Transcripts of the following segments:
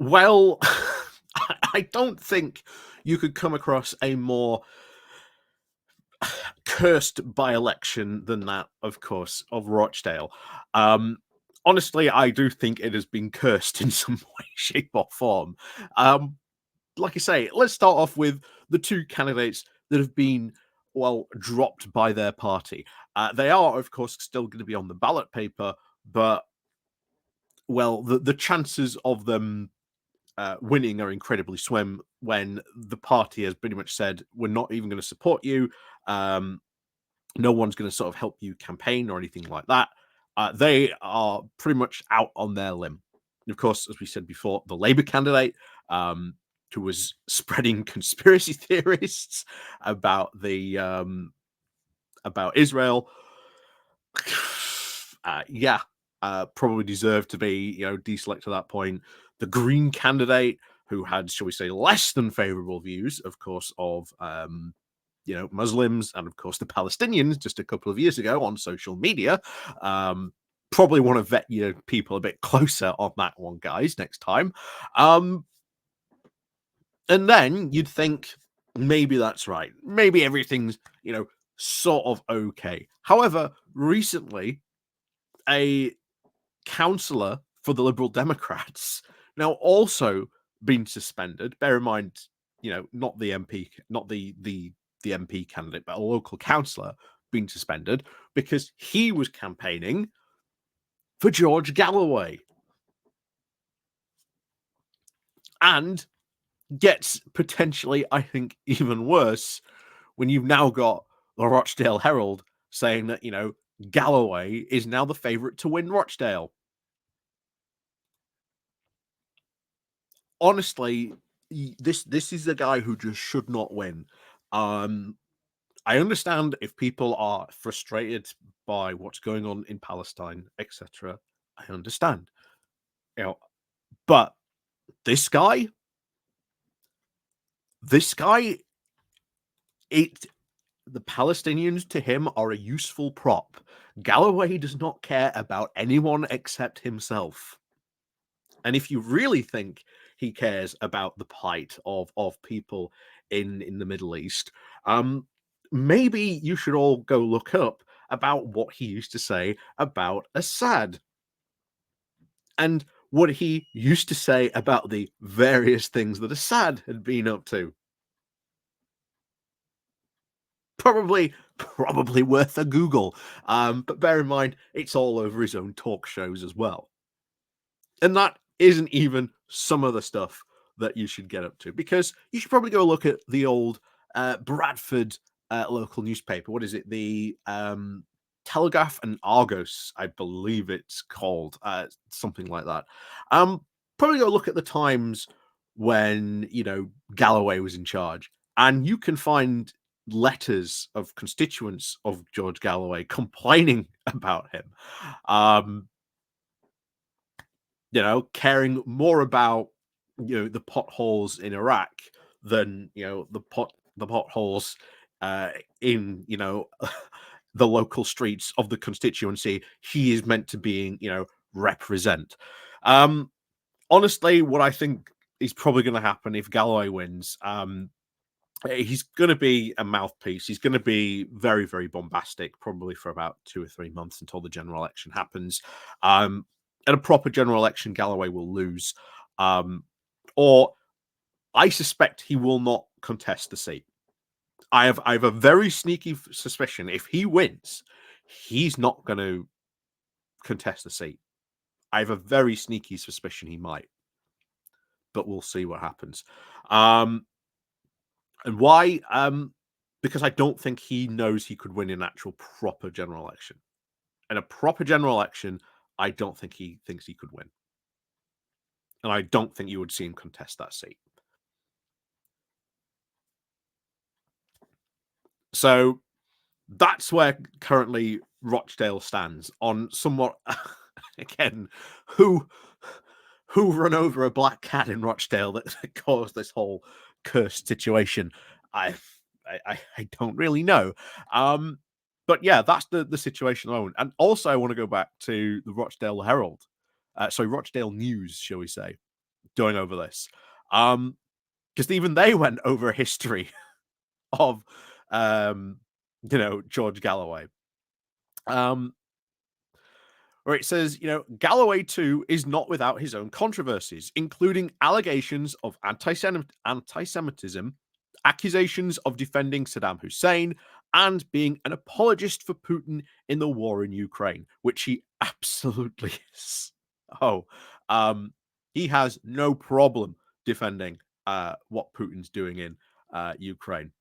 Well, I don't think you could come across a more cursed by-election than that, of course, of Rochdale. Um, Honestly, I do think it has been cursed in some way, shape, or form. Um, like I say, let's start off with the two candidates that have been, well, dropped by their party. They are, of course, still going to be on the ballot paper, but, well, the chances of them winning are incredibly slim when the party has pretty much said, we're not even going to support you. Um, no one's going to sort of help you campaign or anything like that. They are pretty much out on their limb. And of course, as we said before, the Labour candidate, who was spreading conspiracy theorists about the about Israel, yeah, probably deserved to be deselected at that point. The Green candidate, who had, shall we say, less than favourable views, of course, of Muslims and of course the Palestinians just a couple of years ago on social media. Probably want to vet people a bit closer on that one, guys, next time. And then you'd think maybe that's right. Maybe everything's sort of okay. However, recently a councillor for the Liberal Democrats now also been suspended. Bear in mind, not the MP, not the MP candidate, but a local councillor being suspended because he was campaigning for George Galloway. And gets potentially, I think, even worse when you've now got the Rochdale Herald saying that, Galloway is now the favourite to win Rochdale. Honestly, this is a guy who just should not win. I understand if people are frustrated by what's going on in Palestine, etc. I understand, but this guy, this guy, it the Palestinians to him are a useful prop. Galloway does not care about anyone except himself. And if you really think he cares about the plight of people in the Middle East, maybe you should all go look up about what he used to say about Assad and what he used to say about the various things that Assad had been up to. Probably worth a Google. But bear in mind, it's all over his own talk shows as well. And that isn't even some of the stuff that you should get up to, because you should probably go look at the old Bradford local newspaper. What is it? The Telegraph and Argos, I believe it's called, something like that. Probably go look at the times when Galloway was in charge, and you can find letters of constituents of George Galloway complaining about him. Caring more about the potholes in Iraq than the potholes in the local streets of the constituency he is meant to be represent. Honestly, what I think is probably going to happen if Galloway wins, he's going to be a mouthpiece. He's going to be very, very bombastic, probably for about 2 or 3 months until the general election happens. At a proper general election, Galloway will lose, or I suspect he will not contest the seat. I have a very sneaky suspicion if he wins, he's not going to contest the seat. I have a very sneaky suspicion he might, but we'll see what happens. And why? Because I don't think he knows he could win an actual proper general election. In a proper general election, I don't think he thinks he could win. And I don't think you would see him contest that seat. So that's where currently Rochdale stands on somewhat again who run over a black cat in Rochdale that caused this whole cursed situation. I don't really know. But yeah, that's the situation at the moment. And also I want to go back to the Rochdale Herald. Sorry, Rochdale News, shall we say. going over this. Because even they went over a history of, um, George Galloway. Um, where it says, Galloway too is not without his own controversies, including allegations of anti-Semitism, accusations of defending Saddam Hussein, and being an apologist for Putin in the war in Ukraine, which he absolutely is. Oh, he has no problem defending what Putin's doing in Ukraine.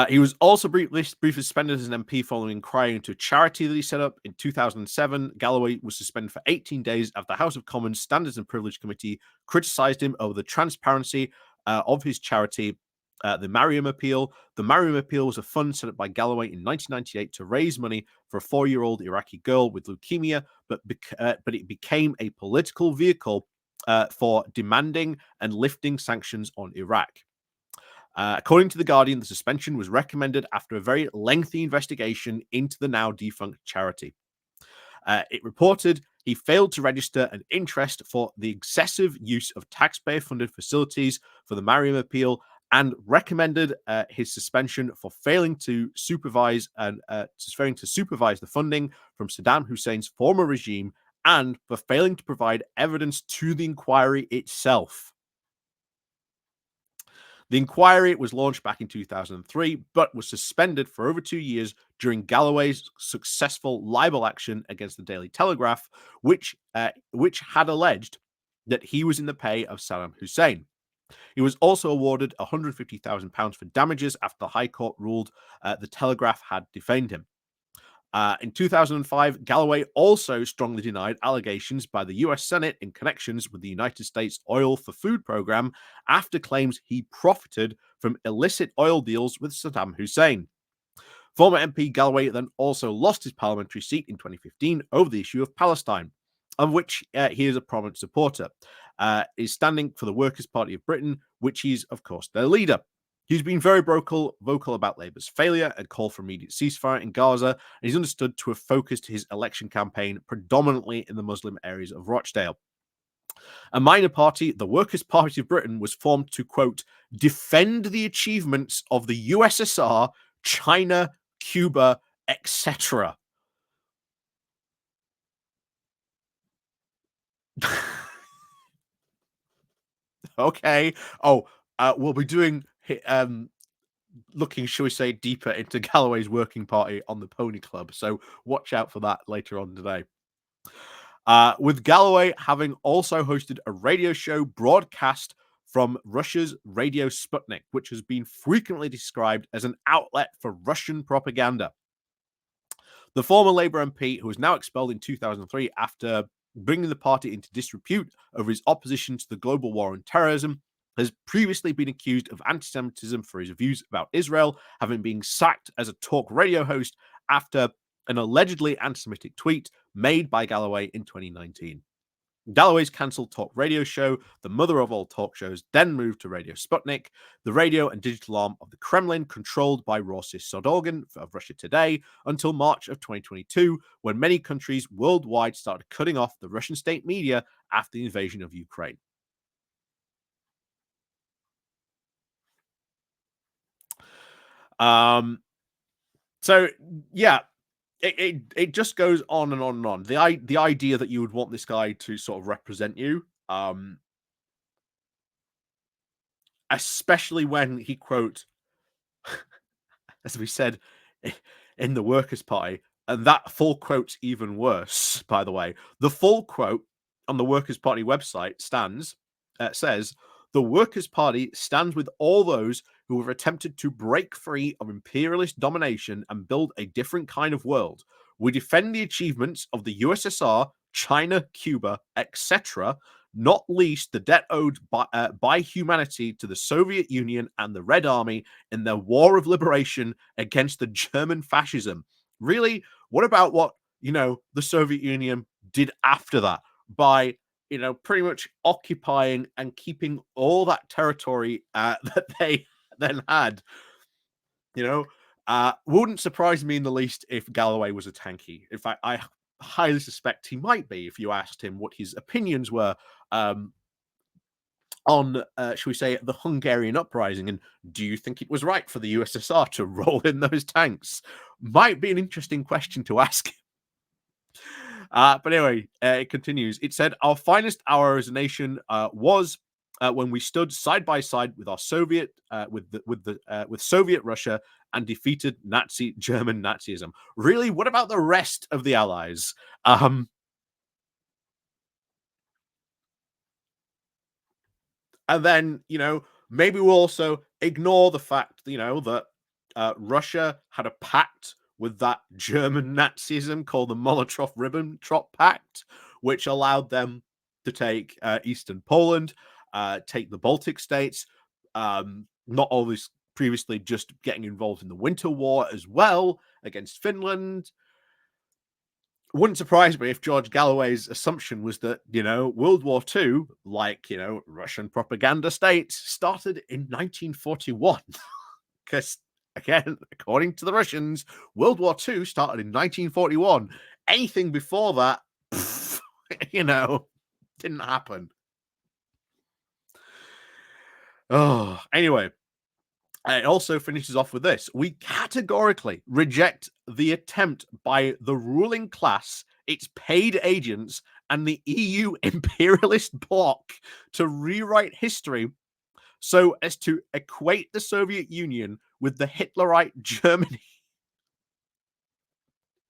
He was also briefly suspended as an MP following inquiry into a charity that he set up in 2007. Galloway was suspended for 18 days after the House of Commons Standards and Privilege Committee criticised him over the transparency of his charity, the Mariam Appeal. The Mariam Appeal was a fund set up by Galloway in 1998 to raise money for a 4-year-old Iraqi girl with leukemia, but it became a political vehicle for demanding and lifting sanctions on Iraq. According to The Guardian, the suspension was recommended after a very lengthy investigation into the now defunct charity. It reported he failed to register an interest for the excessive use of taxpayer-funded facilities for the Mariam Appeal and recommended his suspension for failing to supervise the funding from Saddam Hussein's former regime and for failing to provide evidence to the inquiry itself. The inquiry was launched back in 2003, but was suspended for over 2 years during Galloway's successful libel action against the Daily Telegraph, which had alleged that he was in the pay of Saddam Hussein. He was also awarded £150,000 for damages after the High Court ruled the Telegraph had defamed him. In 2005, Galloway also strongly denied allegations by the US Senate in connections with the United States Oil for Food program after claims he profited from illicit oil deals with Saddam Hussein. Former MP Galloway then also lost his parliamentary seat in 2015 over the issue of Palestine, of which he is a prominent supporter. Is standing for the Workers' Party of Britain, which he's, of course, their leader. He's been very vocal about Labour's failure and call for immediate ceasefire in Gaza, and he's understood to have focused his election campaign predominantly in the Muslim areas of Rochdale. A minor party, the Workers' Party of Britain, was formed to, quote, defend the achievements of the USSR, China, Cuba, etc. Okay. Oh, we'll be doing looking, shall we say, deeper into Galloway's working party on the Pony Club. So watch out for that later on today. With Galloway having also hosted a radio show broadcast from Russia's Radio Sputnik, which has been frequently described as an outlet for Russian propaganda. The former Labour MP, who was now expelled in 2003 after bringing the party into disrepute over his opposition to the global war on terrorism, has previously been accused of anti-Semitism for his views about Israel, having been sacked as a talk radio host after an allegedly anti-Semitic tweet made by Galloway in 2019. Galloway's cancelled talk radio show, the mother of all talk shows, then moved to Radio Sputnik, the radio and digital arm of the Kremlin, controlled by Rosis Sodorgan of Russia Today, until March of 2022, when many countries worldwide started cutting off the Russian state media after the invasion of Ukraine. So yeah, it just goes on and on and on. The idea that you would want this guy to sort of represent you, especially when he, quote, as we said, in the Workers' Party, and that full quote's even worse, by the way. The full quote on the Workers' Party website says, the Workers' Party stands with all those who have attempted to break free of imperialist domination and build a different kind of world. We defend the achievements of the USSR, China, Cuba, etc., not least the debt owed by humanity to the Soviet Union and the Red Army in their war of liberation against the German fascism. Really? What about what, the Soviet Union did after that by, pretty much occupying and keeping all that territory that they then had? Wouldn't surprise me in the least if Galloway was a tanky. In fact, I highly suspect he might be if you asked him what his opinions were um, on, shall we say, the Hungarian uprising, and do you think it was right for the USSR to roll in those tanks? Might be an interesting question to ask. But anyway, it continues. It said, "Our finest hour as a nation was when we stood side by side with our Soviet, with Soviet Russia and defeated Nazi German Nazism." Really, what about the rest of the Allies? Um, and then maybe we'll also ignore the fact that Russia had a pact with that German Nazism called the Molotov-Ribbentrop Pact, which allowed them to take eastern Poland, take the Baltic states, not always previously just getting involved in the Winter War as well against Finland. Wouldn't surprise me if George Galloway's assumption was that, World War II, like, Russian propaganda states, started in 1941. Because, again, according to the Russians, World War II started in 1941. Anything before that, you know, didn't happen. Oh, anyway, it also finishes off with this. "We categorically reject the attempt by the ruling class, its paid agents, and the EU imperialist bloc to rewrite history so as to equate the Soviet Union with the Hitlerite Germany."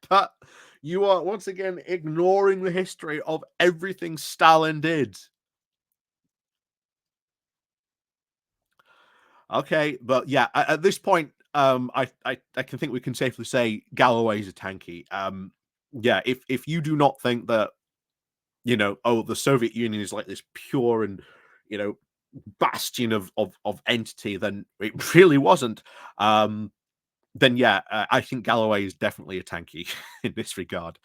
But you are once again ignoring the history of everything Stalin did. Okay, but yeah, at this point, I can think we can safely say Galloway's a tanky. Yeah, if you do not think that oh, the Soviet Union is like this pure and you know bastion of entity, then it really wasn't. Then yeah, I think Galloway is definitely a tanky in this regard.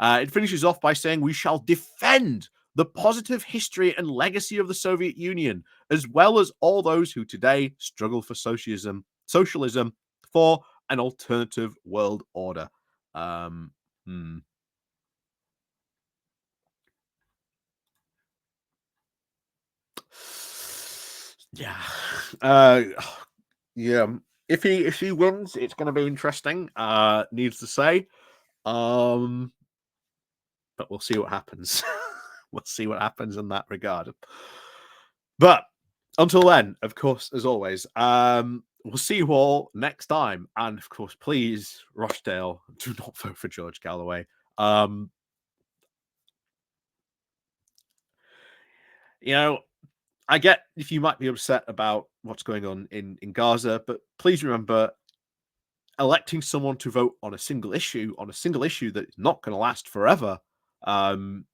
It finishes off by saying, "We shall defend the positive history and legacy of the Soviet Union, as well as all those who today struggle for socialism for an alternative world order." Um, hmm. Yeah. Uh, yeah. If he wins, it's going to be interesting. Needs to say. Um, but we'll see what happens. We'll see what happens in that regard. But until then, of course, as always, we'll see you all next time. And of course, please, Rochdale, do not vote for George Galloway. Um, you know, I get if you might be upset about what's going on in Gaza, but please remember electing someone to vote on a single issue that is not going to last forever. Um,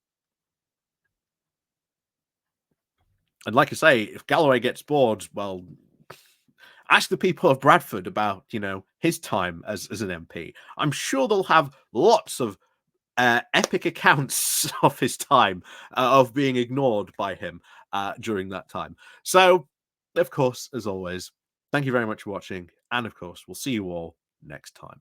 and like I say, if Galloway gets bored, well, ask the people of Bradford about his time as an MP. I'm sure they'll have lots of epic accounts of his time of being ignored by him during that time. So, of course, as always, thank you very much for watching, and of course, we'll see you all next time.